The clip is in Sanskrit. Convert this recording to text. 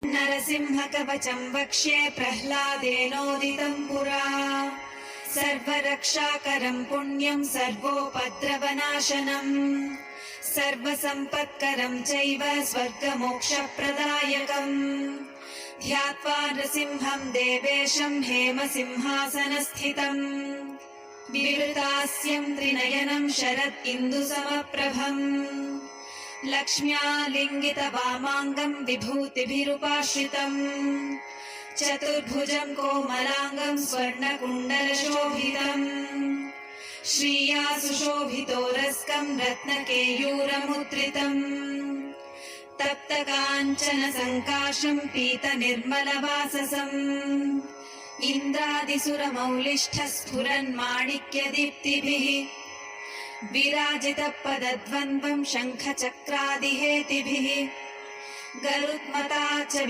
नरसिंहकवचं वक्ष्ये प्रह्लादेनोदितं पुरा सर्वरक्षाकरं पुण्यं सर्वोपद्रवनाशनम् सर्वसम्पत्करं चैव स्वर्गमोक्षप्रदायकम् ध्यात्वा नृसिंहं देवेशं हेमसिंहासनस्थितम् विवृतास्यं त्रिनयनं शरद इन्दुसमप्रभम् लक्ष्म्यालिङ्गितवामाङ्गं विभूतिभिरुपाश्रितम् चतुर्भुजं कोमलाङ्गं स्वर्णकुण्डलशोभितम् श्रिया सुशोभितोरस्कं रत्नकेयूरमुद्रितम् तप्तकाञ्चन सङ्काशं पीतनिर्मलवाससम् इन्द्रादिसुरमौलिष्ठः स्फुरन्माणिक्यदीप्तिभिः विराजितपदद्वन्द्वं शङ्खचक्रादिहेतिभिः गरुत्मता च